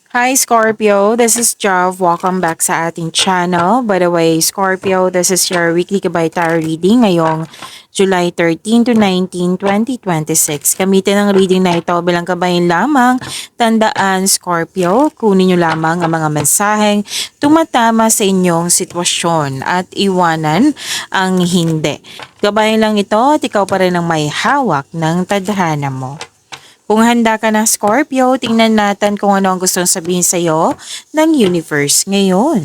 Hi Scorpio, this is Jav. Welcome back sa ating channel. By the way, Scorpio, this is your weekly Gabay Tarot reading ngayong July 13 to 19, 2026. Gamitin ang reading na ito bilang kabayan lamang. Tandaan, Scorpio, kunin nyo lamang ang mga mensaheng tumatama sa inyong sitwasyon at iwanan ang hindi. Gabayan lang ito at ikaw pa rin ang may hawak ng tadhana mo. Kung handa ka na Scorpio, tingnan natin kung ano ang gustong sabihin sa'yo ng universe ngayon.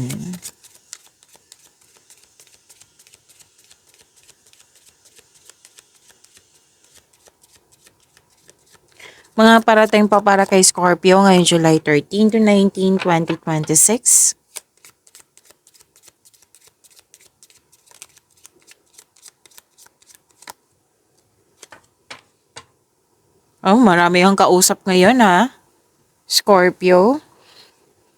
Mga parating pa para kay Scorpio ngayong July 13 to 19, 2026. Oh, marami kang kausap ngayon ha, Scorpio.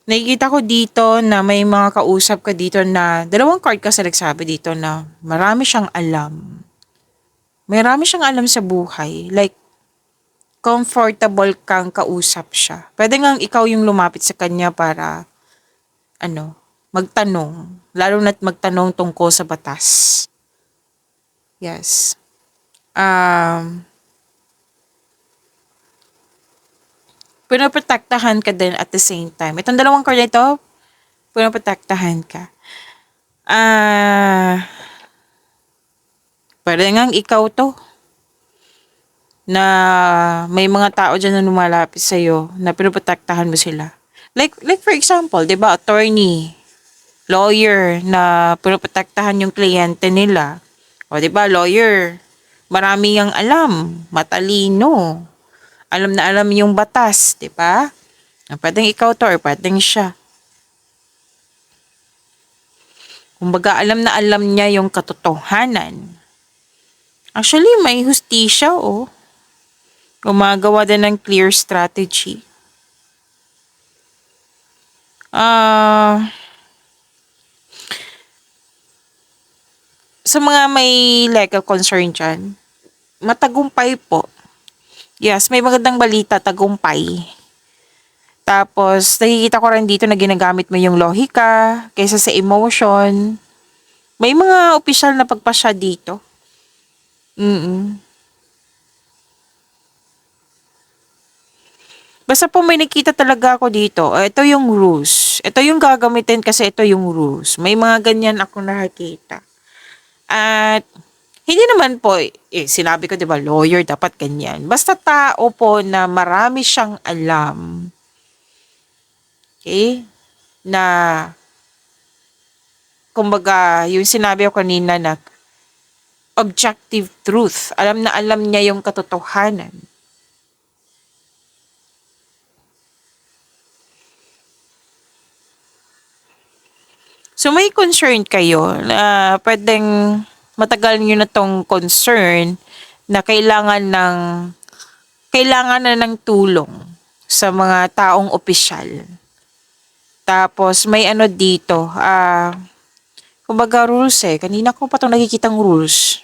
Nakikita ko dito na may mga kausap ka dito na dalawang card kasi nagsabi dito na marami siyang alam. Marami siyang alam sa buhay. Like, comfortable kang kausap siya. Pwede nga ikaw yung lumapit sa kanya para, magtanong. Lalo na't magtanong tungkol sa batas. Yes. Pinoprotektahan ka din at the same time. Itong dalawang card na ito, pinoprotektahan ka. Pwede nga ikaw to na may mga tao dyan na lumalapit sa'yo na pinoprotektahan mo sila. Like for example, di ba, attorney, lawyer na pinoprotektahan yung kliyente nila. O di ba, lawyer, marami yang alam, matalino, alam na alam yung batas, di ba? Pwedeng ikaw to or pwedeng siya. Kumbaga, alam na alam niya yung katotohanan. Actually, may hustisya, oh. Gumagawa din ng clear strategy. Sa mga may legal concern dyan, matagumpay po. Yes, may magandang balita, tagumpay. Tapos, nakikita ko rin dito na ginagamit mo yung lohika kaysa sa emotion. May mga opisyal na pagpasya dito. Basta po may nakita talaga ako dito. Ito yung rules. Ito yung gagamitin kasi ito yung rules. May mga ganyan ako nakikita. At hindi naman po, sinabi ko 'di ba, lawyer dapat ganyan. Basta tao po na marami siyang alam. Okay? Na kumbaga, yung sinabi ko kanina na objective truth. Alam na alam niya yung katotohanan. So may concern kayo na pwedeng matagal nyo na tong concern na kailangan na ng tulong sa mga taong opisyal. Tapos may ano dito, kumbaga rules Kanina ko pa itong nakikitang rules.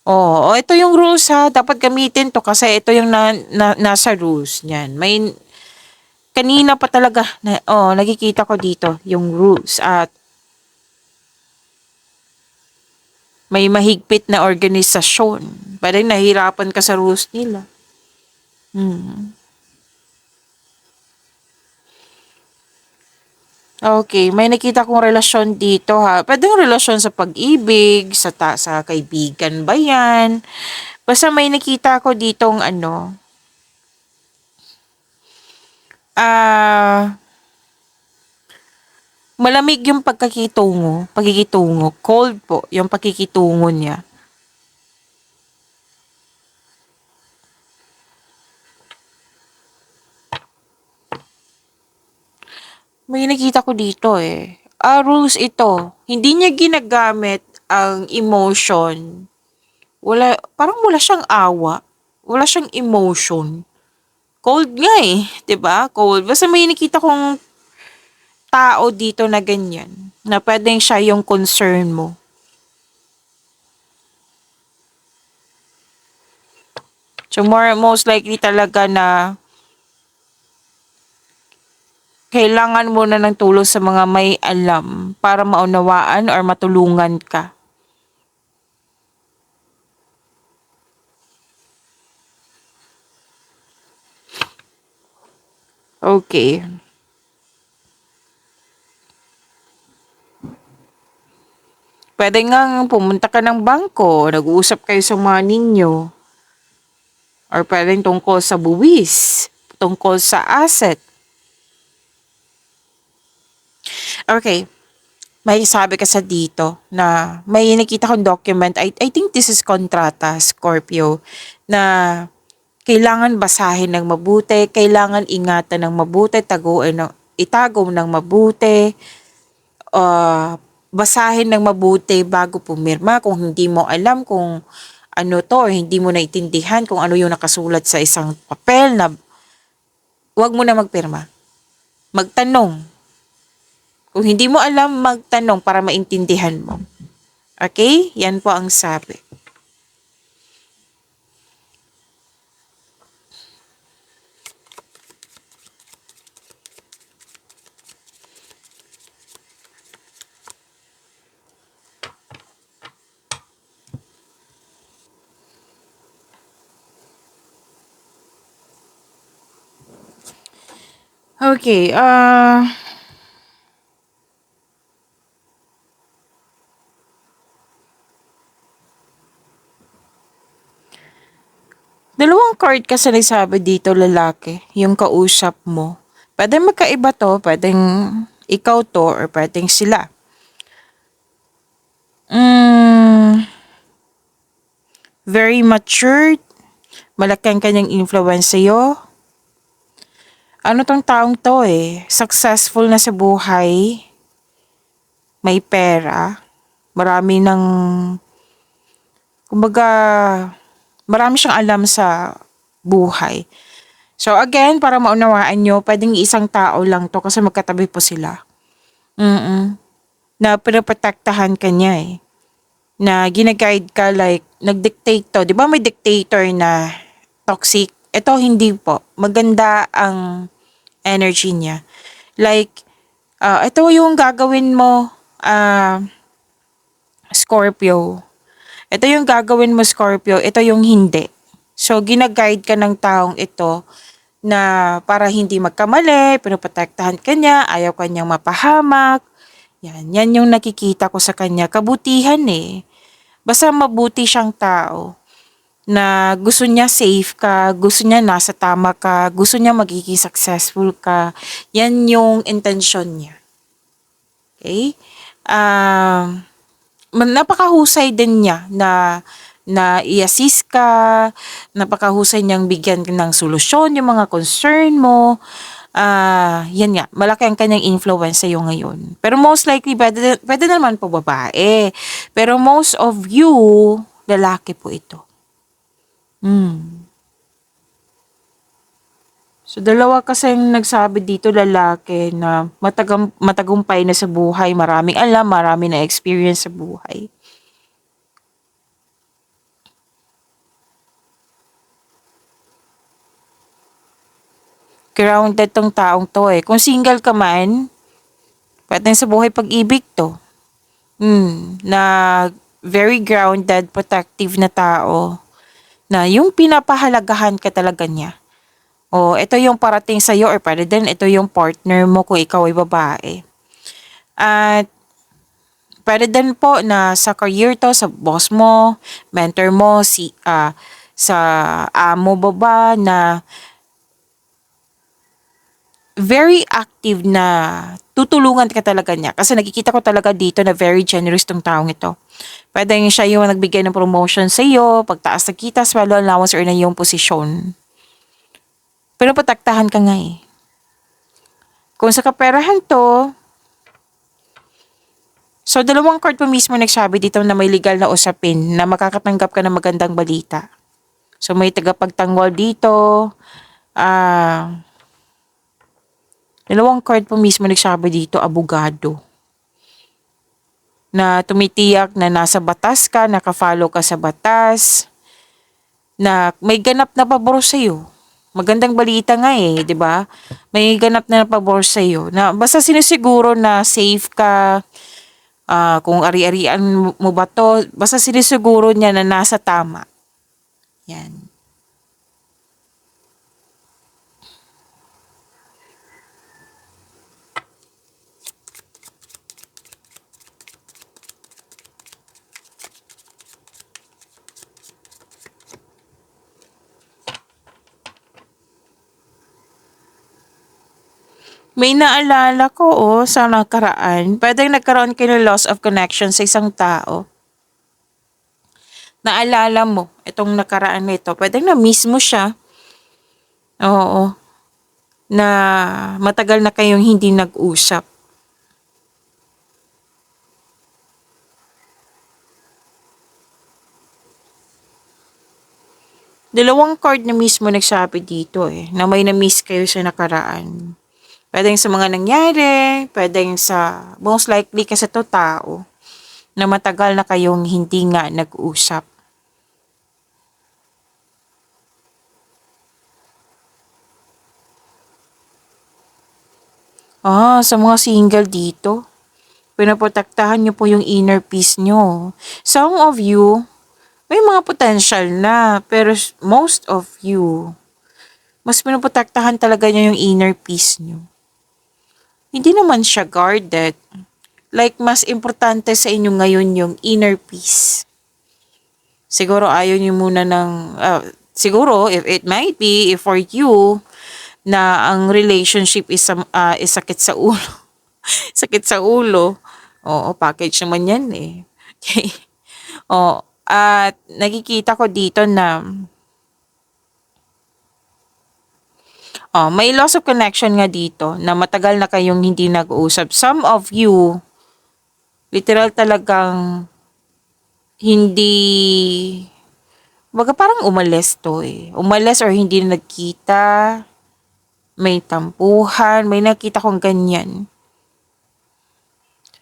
Oh, ito yung rules ha. Dapat gamitin to kasi ito yung nasa rules niyan. Kanina pa talaga, nakikita ko dito yung rules at may mahigpit na organisasyon. Parang nahihirapan ka sa rules nila. Okay, may nakita kong relasyon dito ha. Pwedeng relasyon sa pag-ibig, sa kaibigan ba yan? Basta may nakita ko ditong malamig yung pakikitungo. Cold po yung pakikitungo niya. May nakita ko dito rules ito. Hindi niya ginagamit ang emotion. Parang wala siyang awa. Wala siyang emotion. Cold nga 'di ba? Cold. Basta may nakita kong tao dito na ganyan. Na pwedeng siya yung concern mo. So most likely talaga na Kailangan mo na ng tulong sa mga may alam para maunawaan or matulungan ka. Okay. Pwede nga pumunta ka ng bangko, nag-uusap kayo sa mga ninyo. Or pwedeng tungkol sa buwis, tungkol sa asset. Okay, may sabi ka sa dito na may nakita kong document, I think this is kontrata, Scorpio, na kailangan basahin ng mabuti, kailangan ingatan ng mabuti, itago ng mabuti, basahin ng mabuti bago pumirma kung hindi mo alam kung ano to or hindi mo naintindihan kung ano yung nakasulat sa isang papel na huwag mo na magpirma. Magtanong. Kung hindi mo alam, magtanong para maintindihan mo. Okay? Yan po ang sabi. Okay, dalawang card kasi nagsabi dito lalaki, yung kausap mo. Pwede magkaiba to, pwedeng ikaw to, or pwedeng sila. Very matured, malaki ang kanyang influence sa'yo. Ano tong taong to successful na sa buhay, may pera, marami ng, kumbaga, marami siyang alam sa buhay. So again, para maunawaan nyo, pwedeng isang tao lang to kasi magkatabi po sila. Na pinaprotektahan ka niya na ginaguide ka like, nag-dictate to. Di ba may dictator na toxic? Ito hindi po. Maganda ang energy niya. Like, ito yung gagawin mo, Scorpio. Ito yung gagawin mo, Scorpio. Ito yung hindi. So, ginaguide ka ng taong ito na para hindi magkamali, pinoprotektahan ka niya, ayaw ka niyang mapahamak. Yan yung nakikita ko sa kanya. Kabutihan Basta mabuti siyang tao na gusto niya safe ka, gusto niya nasa tama ka, gusto niya magiging successful ka. Yan yung intention niya. Okay? Napakahusay din niya na i-assist ka, napakahusay niyang bigyan ng solusyon yung mga concern mo. Yan nga, malaki ang kanyang influence sa'yo ngayon. Pero most likely, pwede naman po babae. Pero most of you, lalaki po ito. So, dalawa kasing nagsabi dito lalaki na matagumpay na sa buhay, maraming alam, marami na experience sa buhay. Grounded tong taong to Kung single ka man, pwede sa buhay pag-ibig to. Na very grounded, protective na tao. Na yung pinapahalagahan ka talaga niya. O, ito yung parating sa'yo or pwede din, ito yung partner mo kung ikaw ay babae. At pwede din po na sa career to, sa boss mo, mentor mo, sa amo baba na very active na tutulungan ka talaga niya. Kasi nakikita ko talaga dito na very generous tong taong ito. Pwede siya yung nagbigay ng promotion sa iyo, pagtaas na kita, sweldo allowance or na yung posisyon. Pero pataktahan ka nga Kung sa kaperahan to, so dalawang card po mismo nagsabi dito na may legal na usapin na makakatanggap ka ng magandang balita. So may tagapagtanggol dito, dalawang card po mismo nagsabi dito, abogado. Na tumitiyak na nasa batas ka, nakafollow ka sa batas, na may ganap na pabor sa'yo. Magandang balita nga eh, 'di ba? May ganap na pabor sa iyo na basta sinisiguro na safe ka, kung ari-arian mo ba 'to, basta sinisiguro niya na nasa tama. 'Yan. May naalala ko sa nakaraan, puwedeng nagkaroon kayo ng loss of connection sa isang tao. Naalala mo itong nakaraan na ito, puwedeng na-miss mo siya, oo, na matagal na kayong hindi nag-usap. Dalawang card na mismo nagsabi dito na may na-miss kayo sa nakaraan. Puwedeng sa mga nangyari, puwedeng sa most likely kasi 'to tao na matagal na kayong hindi nga nag-usap. Sa mga single dito, pinoprotektahan niyo po yung inner peace niyo. Some of you, may mga potential na, pero most of you, mas pinoprotektahan talaga niyo yung inner peace niyo. Hindi naman siya guarded. Like, mas importante sa inyo ngayon yung inner peace. Siguro ayaw niyo muna siguro if it might be if for you na ang relationship is sakit sa ulo. Sakit sa ulo. Oo, package naman yan eh. Okay. At nakikita ko dito na may loss of connection nga dito na matagal na kayong hindi nag-uusap. Some of you, literal talagang hindi, baga parang umalis to eh. Umalis or hindi na nagkita, may tampuhan, may nakita kong ganyan.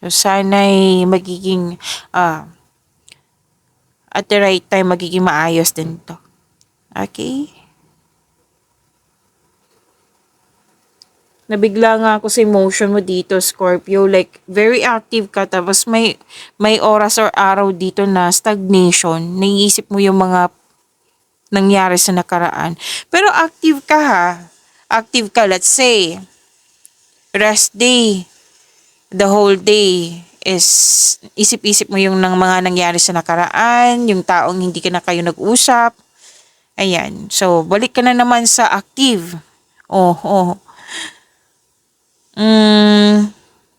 So, sana'y magiging, at the right time, magiging maayos din to. Okay? Nabigla nga ako sa emotion mo dito, Scorpio. Like, very active ka, tapos may oras or araw dito na stagnation. Naiisip mo yung mga nangyari sa nakaraan. Pero active ka ha. Active ka, let's say, rest day. The whole day is isip-isip mo yung mga nangyari sa nakaraan, yung taong hindi ka na kayo nag-usap. Ayan. So, balik ka na naman sa active. Oh.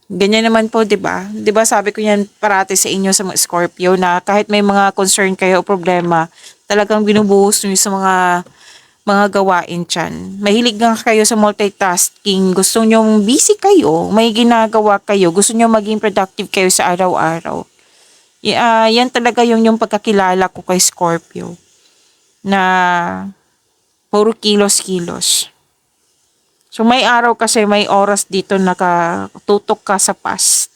Ganyan naman po, 'di ba? 'Di ba sabi ko yan parati sa inyo sa mga Scorpio na kahit may mga concern kayo o problema, talagang binubuhos niyo sa mga gawain diyan. Mahilig nga kayo sa multitasking, gusto niyo busy kayo, may ginagawa kayo, gusto niyo maging productive kayo sa araw-araw. Yan talaga yung pagkakilala ko kay Scorpio na puro kilos-kilos. So may araw kasi may oras dito nakatutok ka sa past.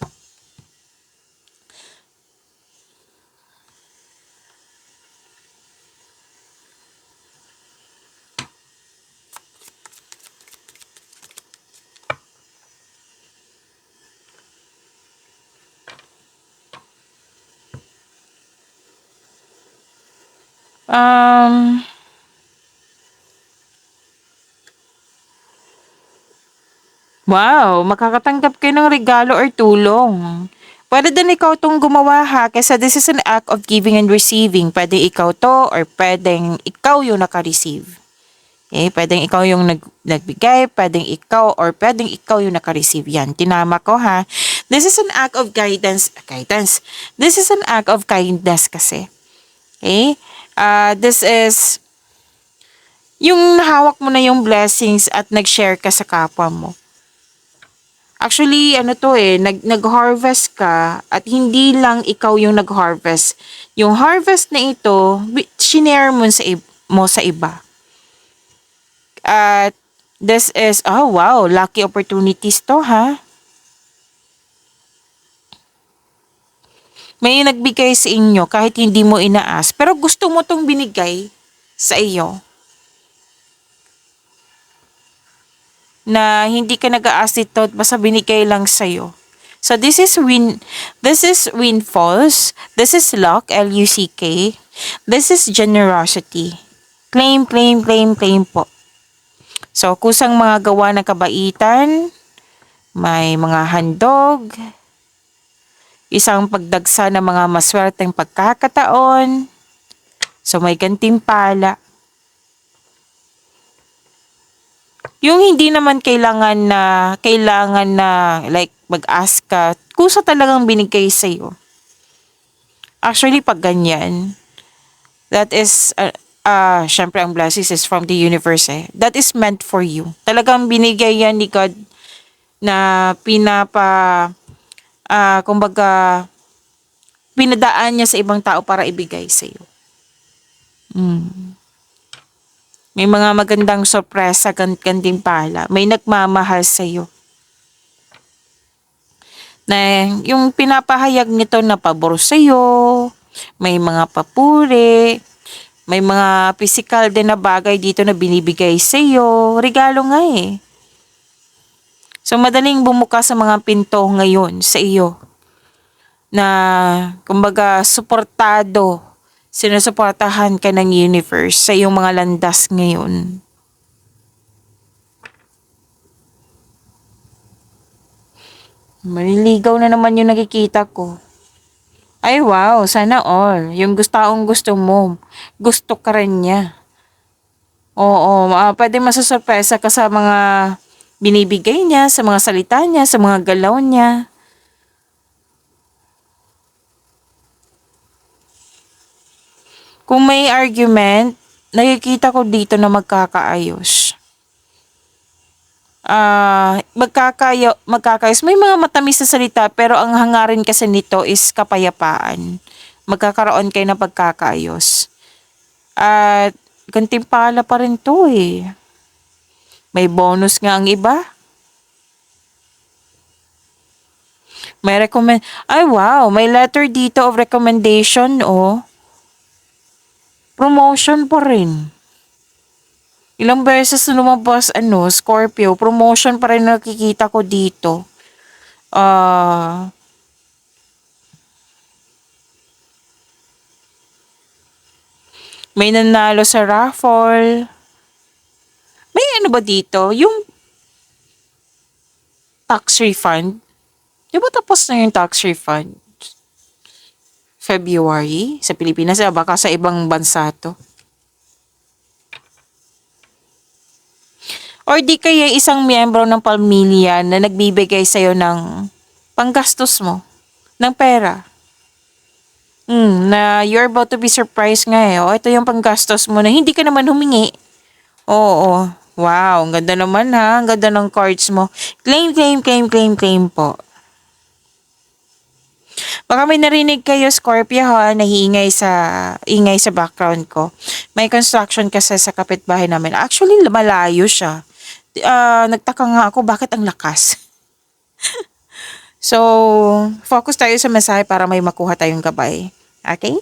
Um, wow, makakatanggap kayo ng regalo or tulong. Pwede din ikaw tong gumawa ha, kasi this is an act of giving and receiving. Pwede ikaw to or pwedeng ikaw yung naka-receive. Okay, pwedeng ikaw yung nagbigay, pwedeng ikaw or pwedeng ikaw yung naka-receive. Yan, tinama ko ha. This is an act of guidance. This is an act of kindness kasi. Okay? This is yung nahawak mo na yung blessings at nag-share ka sa kapwa mo. Actually, nag-harvest ka at hindi lang ikaw yung nag-harvest. Yung harvest na ito, shinare mo sa iba. At this is, oh wow, lucky opportunities to ha. May nagbigay sa inyo kahit hindi mo inaas, pero gusto mo tong binigay sa iyo. na hindi ka nag-a-ask dito basta binigay lang sa'yo. So this is windfalls. This is luck, L-U-C-K. This is generosity. Claim, claim, claim, claim po. So kusang mga gawa ng kabaitan, may mga handog, isang pagdagsa ng mga maswerteng pagkakataon, so may gantimpala. Yung hindi naman kailangan na like mag-ask ka, kusa talagang binigay sa'yo. Actually, pag ganyan, that is, syempre ang blessings is from the universe eh. That is meant for you. Talagang binigay yan ni God na kumbaga, pinadaan niya sa ibang tao para ibigay sa'yo. May mga magandang sorpresa gantimpala. May nagmamahal sa'yo. Na yung pinapahayag nito na pabor sa'yo, may mga papuri, may mga physical din na bagay dito na binibigay sa'yo. Regalo nga eh. So madaling bumuka sa mga pinto ngayon sa iyo. Na kumbaga sinusuportahan ka ng universe sa iyong mga landas ngayon. Maliligaw na naman yung nakikita ko. Ay wow, sana all. Yung gusto mo, gusto ka rin niya. Oo, pwede masasurpresa ka sa mga binibigay niya, sa mga salita niya, sa mga galaw niya. Kung may argument, nakikita ko dito na magkakaayos. Magkakayos. May mga matamis na salita pero ang hangarin kasi nito is kapayapaan. Magkakaroon kayo ng pagkakaayos. At gantimpala pa rin to eh. May bonus nga ang iba. Ay wow, may letter dito of recommendation oh. Promotion pa rin. Ilang beses na lumabas, Scorpio, promotion pa rin nakikita ko dito. May nanalo sa raffle. May ano ba dito? Yung tax refund. Di ba tapos na yung tax refund? February? Sa Pilipinas, baka sa ibang bansa to. Or di kaya isang miyembro ng pamilya na nagbibigay sa'yo ng panggastos mo, ng pera. Na you're about to be surprised nga eh. Ito yung panggastos mo na hindi ka naman humingi. Oo. Wow, ang ganda naman ha. Ang ganda ng cards mo. Claim, claim, claim, claim, claim po. Baka may narinig kayo, Scorpio ha, ingay sa background ko. May construction kasi sa kapitbahay namin. Actually, malayo siya. Nagtaka nga ako bakit ang lakas. So, focus tayo sa mensahe para may makuha tayong gabay. Okay?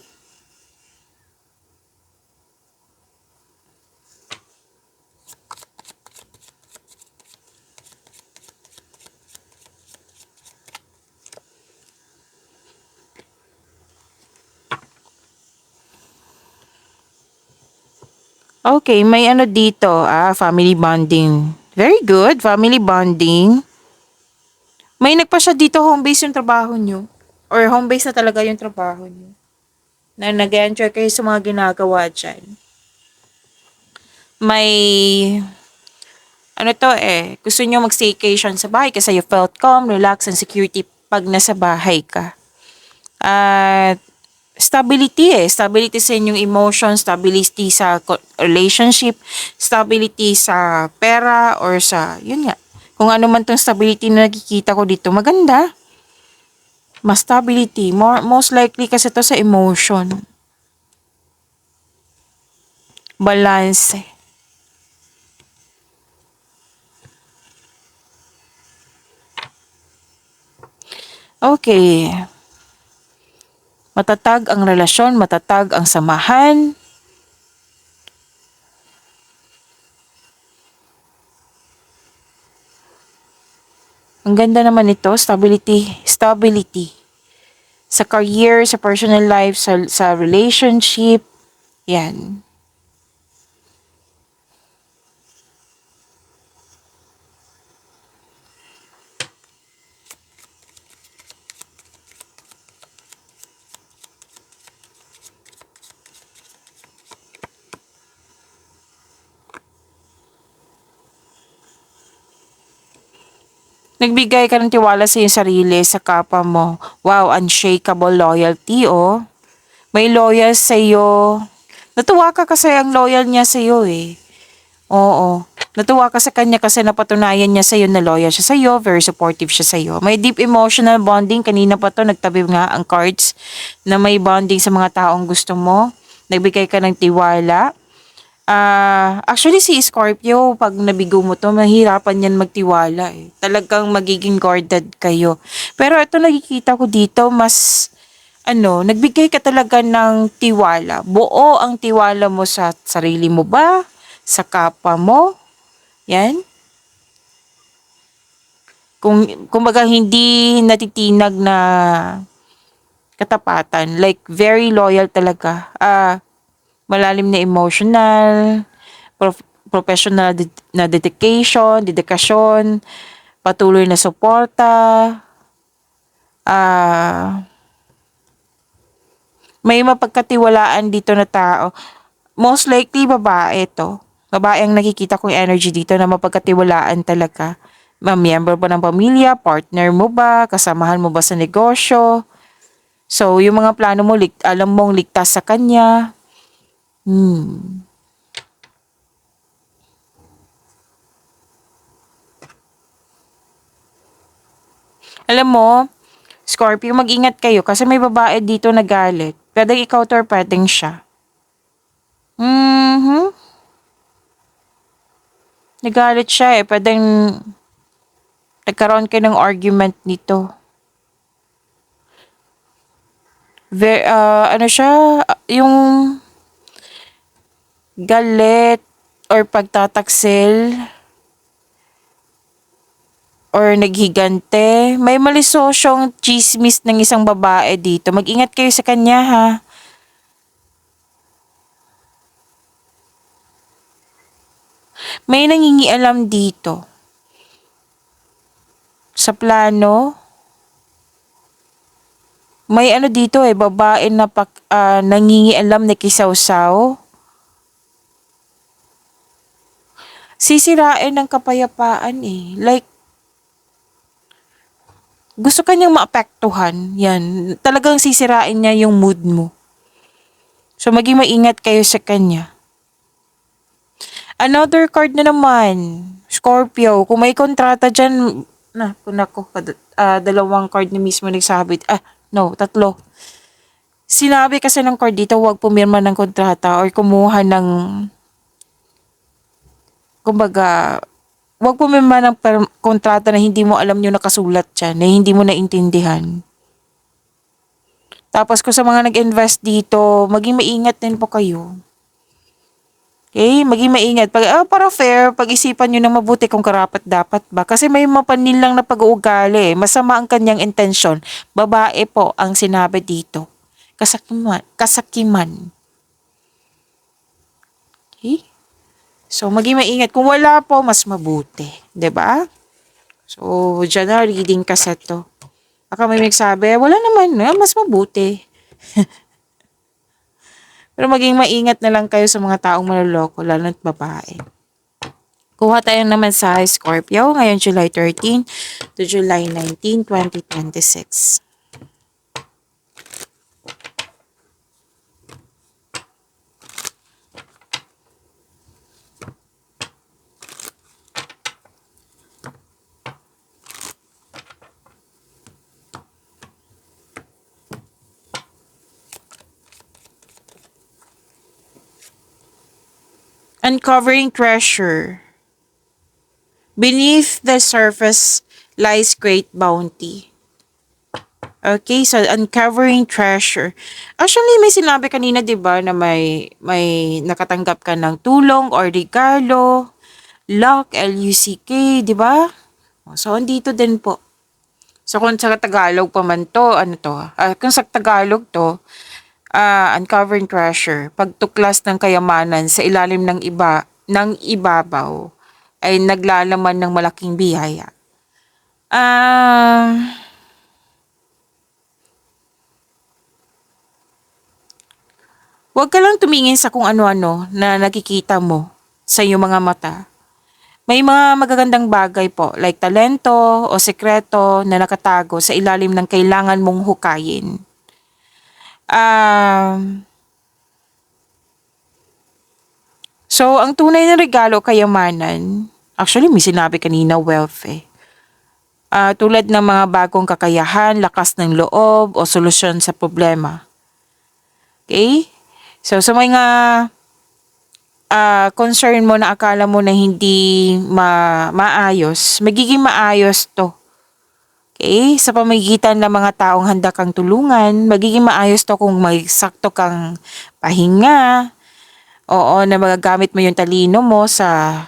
Okay, may ano dito, family bonding. Very good, family bonding. May nagpa siya dito, home base yung trabaho nyo. Or home base na talaga yung trabaho nyo. Na nag-enjoy kayo sa mga ginagawa dyan. May, gusto nyo mag-staycation sa bahay kasi you felt calm, relax, and security pag nasa bahay ka. At stability sa inyong emotion, stability sa relationship, stability sa pera or sa, yun nga, kung ano man tong stability na nakikita ko dito, maganda. Mas stability, most likely kasi to sa emotion. Balance. Okay. Matatag ang relasyon, matatag ang samahan. Ang ganda naman ito, stability, stability. Sa career, sa personal life, sa relationship. Yan. Nagbigay ka ng tiwala sa iyong sarili, sa kapwa mo. Wow, unshakable loyalty, oh. May loyal sa iyo. Natuwa ka kasi ang loyal niya sa iyo, eh. Oo. Natuwa ka sa kanya kasi napatunayan niya sa iyo na loyal siya sa iyo, very supportive siya sa iyo. May deep emotional bonding. Kanina pa to, nagtabi nga ang cards na may bonding sa mga taong gusto mo. Nagbigay ka ng tiwala. Actually si Scorpio, pag nabigo mo to, mahirapan yan magtiwala eh. Talagang magiging guarded kayo. Pero ito nakikita ko dito, mas nagbigay ka talaga ng tiwala. Buo ang tiwala mo sa sarili mo ba? Sa kapwa mo? Yan. Kumbaga hindi natitinag na katapatan. Like, very loyal talaga. Malalim na emotional, professional na dedikasyon, patuloy na suporta, ah, may mapagkatiwalaan dito na tao. Most likely babae to. Babae ang nakikita kong energy dito na mapagkatiwalaan talaga. Miyembro ba ng pamilya, partner mo ba, kasamahan mo ba sa negosyo. So, yung mga plano mo, alam mong ligtas sa kanya. Alam mo, Scorpio, mag-ingat kayo kasi may babae dito na galit. Pwedeng ikaw to or pwedeng siya. Mhm. Nagalit siya eh. Pwedeng nagkaroon kayo ng argument nito. Ano siya, yung galit or pagtataksil or naghigante. May malisosyong chismis ng isang babae dito. Mag-ingat kayo sa kanya ha. May nangingialam dito. Sa plano, may ano dito eh, babae na nangingialam na kisawsaw. Sisirain ng kapayapaan eh. Like, gusto kanyang maapektuhan. Yan. Talagang sisirain niya yung mood mo. So, maging maingat kayo sa kanya. Another card na naman. Scorpio. Kung may kontrata dyan, dalawang card na mismo nagsabi. No, tatlo. Sinabi kasi ng card dito, huwag pumirma ng kontrata or kumuha ng, kumbaga, huwag pumirma ng kontrata na hindi mo alam yung nakasulat dyan, na hindi mo naintindihan. Tapos kung sa mga nag-invest dito, maging maingat din po kayo. Okay? Maging maingat. Para fair, pag-isipan nyo ng mabuti kung karapat dapat ba. Kasi may mapanil lang na pag-uugali. Masama ang kanyang intensyon. Babae po ang sinabi dito. Kasakiman. Okay? So, maging maingat. Kung wala po, mas mabuti. 'Di ba? So, dyan na, reading ka to. Baka may magsabi, wala naman, mas mabuti. Pero maging maingat na lang kayo sa mga taong maloloko, lalo na't babae. Kuha tayo naman sa Scorpio ngayon July 13 to July 19, 2026. Uncovering treasure. Beneath the surface lies great bounty. Okay, so uncovering treasure. Actually, may sinabi kanina 'di ba na may nakatanggap ka ng tulong or regalo, luck, LUCK, 'di ba? So, andito din po. So, kung sa Tagalog pa man to, ano to? Kung sa Tagalog to, uncovering treasure, pagtuklas ng kayamanan sa ilalim ng ibabaw ay naglalaman ng malaking biyaya. Ah, Huwag ka lang tumingin sa kung ano-ano na nakikita mo sa iyong mga mata. May mga magagandang bagay po like talento o sekreto na nakatago sa ilalim ng kailangan mong hukayin. Um, ang tunay na regalo o kayamanan, actually may sinabi kanina wealth eh. Tulad ng mga bagong kakayahan, lakas ng loob o solusyon sa problema. Okay? So sa mga concern mo na akala mo na hindi maayos, magiging maayos to. Okay? Sa pamagitan ng mga taong handa kang tulungan, magiging maayos to kung may sakto kang pahinga, oo, na magagamit mo yung talino mo sa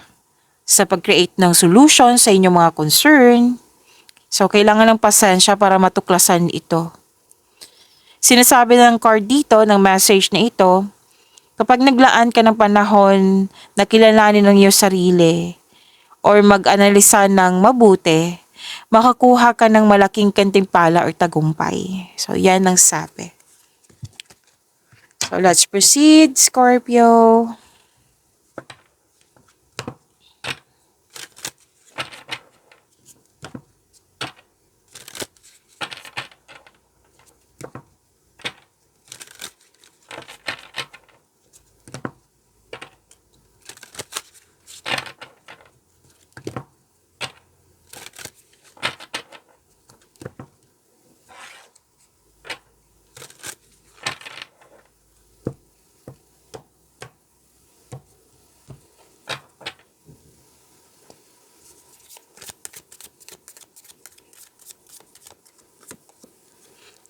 pag-create ng solution sa inyong mga concern. So, kailangan ng pasensya para matuklasan ito. Sinasabi ng card dito, ng message na ito, kapag naglaan ka ng panahon na kilalanin ng iyong sarili or mag-analisa ng mabuti, makakuha ka ng malaking kantimpala or tagumpay. So, yan ang sabi. So, let's proceed, Scorpio.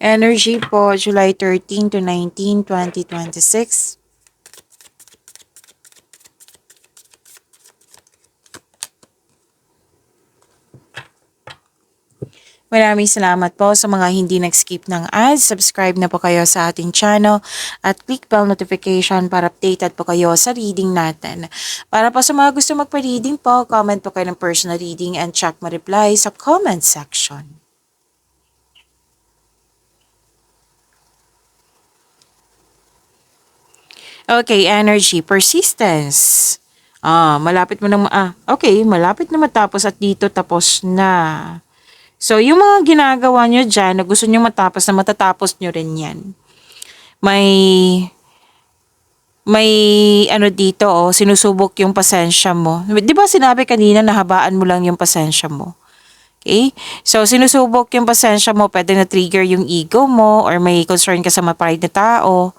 Energy po, July 13 to 19, 2026. Maraming salamat po sa mga hindi nag-skip ng ads. Subscribe na po kayo sa ating channel at click bell notification para updated po kayo sa reading natin. Para po sa mga gusto magpa-reading po, comment po kayo ng personal reading and check my reply sa comment section. Okay, energy, persistence. Malapit mo okay, malapit na matapos at dito tapos na. So, yung mga ginagawa nyo dyan na gusto nyo matapos na matatapos nyo rin yan. May ano dito sinusubok yung pasensya mo. 'Di ba sinabi kanina na habaan mo lang yung pasensya mo? Okay? So, sinusubok yung pasensya mo, pwede na trigger yung ego mo or may concern ka sa ma-pride na tao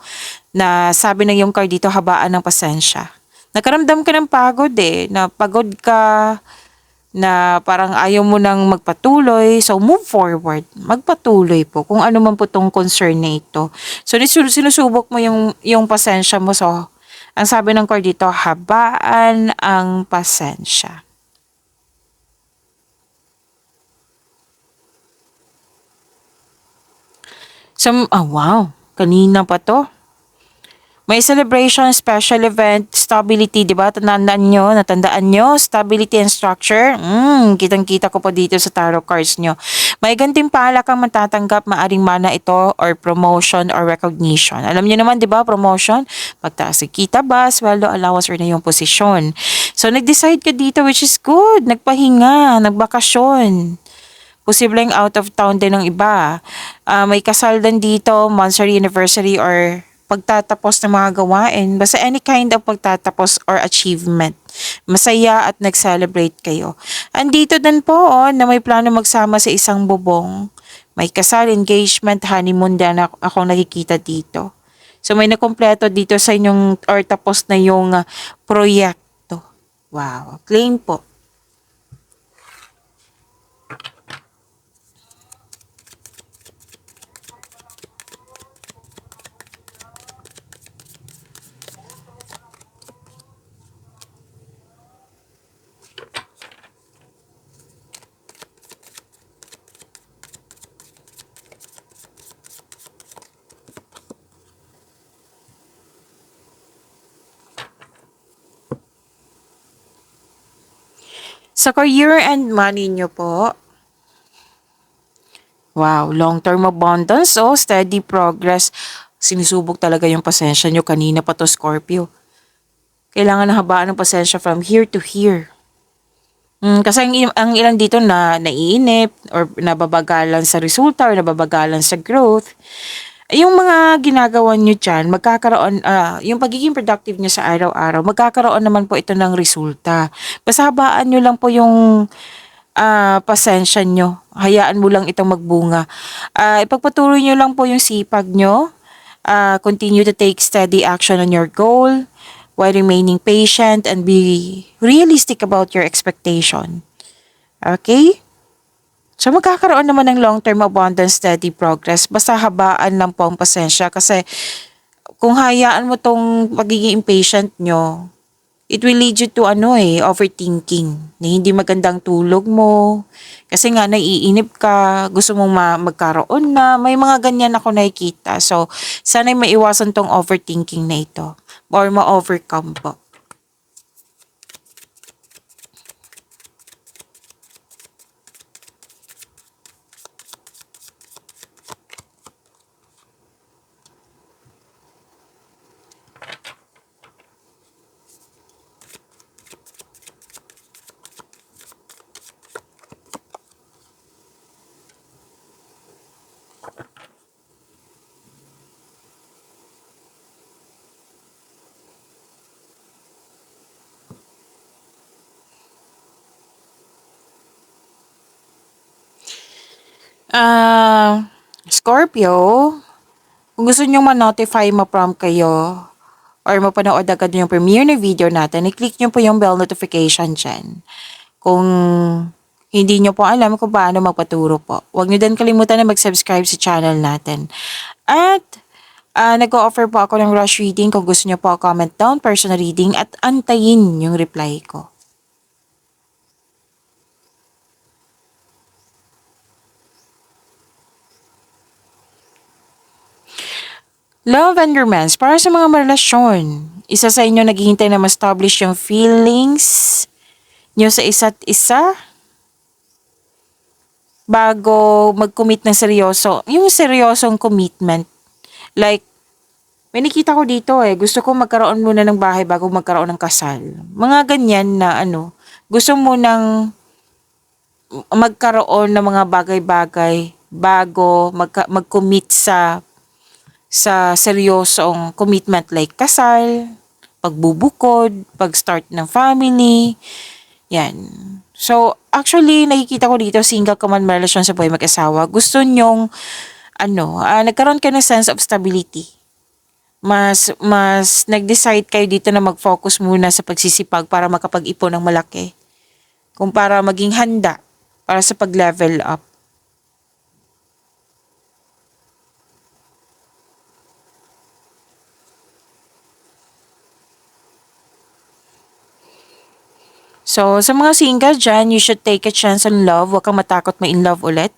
na sabi ng yung card dito, habaan ng pasensya. Nakaramdam ka ng pagod na pagod ka, na parang ayaw mo nang magpatuloy. So, move forward. Magpatuloy po kung ano man po tong concern na ito. So, sinusubok mo yung pasensya mo. So, ang sabi ng card dito, habaan ang pasensya. So, wow. Kanina pa to. May celebration, special event, stability, di ba? Natandaan nyo, stability and structure. Kitang-kita ko po dito sa tarot cards nyo. May gantimpala kang matatanggap, maaring mana ito, or promotion or recognition. Alam nyo naman, di ba, promotion? Pagtaas ng kita ba, sweldo, allowance, or na yung posisyon. So, nag-decide ka dito, which is good. Nagpahinga, nagbakasyon. Posibleng out of town din ng iba. May kasal din dito, monthsary, anniversary, or pagtatapos ng mga gawain. Basta any kind of pagtatapos or achievement. Masaya at nag-celebrate kayo. Andito din po na may plano magsama sa isang bubong. May kasal, engagement, honeymoon din ako nakikita dito. So may nakompleto dito sa inyong or tapos na yung proyekto. Wow, claim po. Sa career and money nyo po, wow, long-term abundance, oh, steady progress. Sinusubok talaga yung pasensya nyo kanina pa to, Scorpio. Kailangan na habaan ng pasensya from here to here. Kasi ang ilang dito na naiinip or nababagalan sa resulta or nababagalan sa growth. Yung mga ginagawa nyo dyan, magkakaroon, yung pagiging productive nyo sa araw-araw, magkakaroon naman po ito ng resulta. Basta habaan nyo lang po yung pasensya nyo. Hayaan mo lang itong magbunga. Ipagpatuloy nyo lang po yung sipag nyo. Continue to take steady action on your goal while remaining patient and be realistic about your expectation. Okay? So magkakaroon naman ng long-term abundance, steady progress. Basta habaan lang po ang pasensya kasi kung hayaan mo tong pagiging impatient nyo, it will lead you to overthinking. Na hindi magandang tulog mo. Kasi nga naiinip ka, gusto mong magkaroon na. May mga ganyan ako nakikita. So sana'y maiwasan tong overthinking na ito or ma-overcome po. Scorpio, kung gusto nyo ma-notify, ma-prompt kayo, or mapanood agad yung premiere na video natin, i-click nyo po yung bell notification dyan. Kung hindi nyo po alam kung paano magpaturo po, huwag nyo din kalimutan na mag-subscribe sa channel natin. At nag-o-offer po ako ng rush reading. Kung gusto nyo po, comment down, personal reading, at antayin yung reply ko. Love and romance, para sa mga relasyon. Isa sa inyo naghihintay na ma-establish yung feelings nyo sa isa't isa bago mag-commit ng seryoso. Yung seryosong commitment. Like, may nakita ko dito gusto ko magkaroon muna ng bahay bago magkaroon ng kasal. Mga ganyan na gusto mo nang magkaroon ng mga bagay-bagay bago mag-commit sa seryosong commitment like kasal, pagbubukod, pag-start ng family, yan. So, actually, nakikita ko dito, single ka man, may relasyon sa buhay mag-asawa, gusto nyong, nagkaroon ka ng sense of stability. Mas nag-decide kayo dito na mag-focus muna sa pagsisipag para makapag-ipon ng malaki. Kung para maging handa para sa pag-level up. So, sa mga single dyan, you should take a chance on love. Huwag kang matakot ma-in love ulit.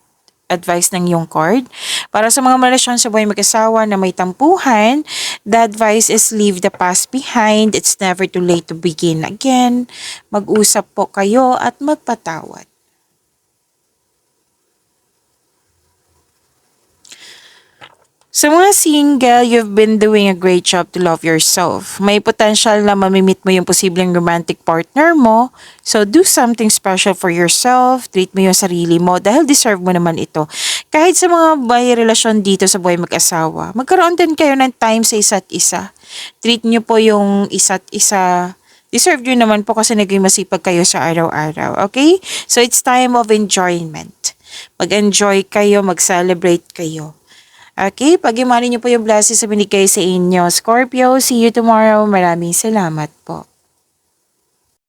Advice ng iyong card. Para sa mga relasyon sa buhay mag-asawa na may tampuhan, the advice is leave the past behind. It's never too late to begin again. Mag-usap po kayo at magpatawad. Sa mga single, you've been doing a great job to love yourself. May potential na mamimit mo yung posibleng romantic partner mo. So, do something special for yourself. Treat mo yung sarili mo dahil deserve mo naman ito. Kahit sa mga may relasyon dito sa buhay mag-asawa, magkaroon din kayo ng time sa isa't isa. Treat nyo po yung isa't isa. Deserve nyo naman po kasi naging masipag kayo sa araw-araw. Okay? So, it's time of enjoyment. Mag-enjoy kayo, mag-celebrate kayo. Okay, pag-imanin niyo po yung blessings sa binigay sa inyo. Scorpio, see you tomorrow. Maraming salamat po.